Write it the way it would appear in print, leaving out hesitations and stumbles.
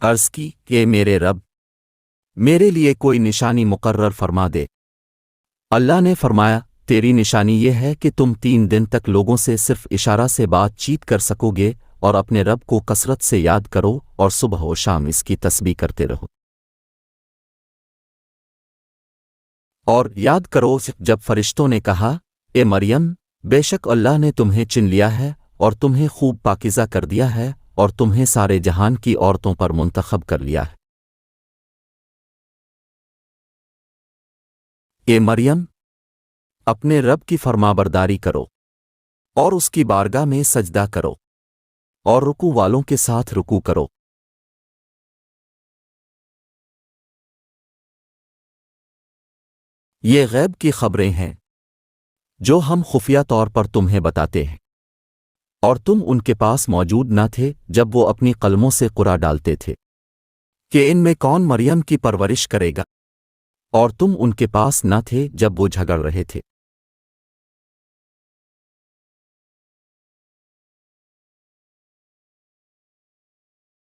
عرض کی کہ میرے رب، میرے لیے کوئی نشانی مقرر فرما دے۔ اللہ نے فرمایا، تیری نشانی یہ ہے کہ تم 3 دن تک لوگوں سے صرف اشارہ سے بات چیت کر سکو گے، اور اپنے رب کو کثرت سے یاد کرو اور صبح و شام اس کی تسبیح کرتے رہو۔ اور یاد کرو جب فرشتوں نے کہا، اے مریم، بے شک اللہ نے تمہیں چن لیا ہے اور تمہیں خوب پاکیزہ کر دیا ہے اور تمہیں سارے جہان کی عورتوں پر منتخب کر لیا ہے۔ اے مریم، اپنے رب کی فرمانبرداری کرو اور اس کی بارگاہ میں سجدہ کرو اور رکوع والوں کے ساتھ رکوع کرو۔ یہ غیب کی خبریں ہیں جو ہم خفیہ طور پر تمہیں بتاتے ہیں، اور تم ان کے پاس موجود نہ تھے جب وہ اپنی قلموں سے قرعہ ڈالتے تھے کہ ان میں کون مریم کی پرورش کرے گا، اور تم ان کے پاس نہ تھے جب وہ جھگڑ رہے تھے۔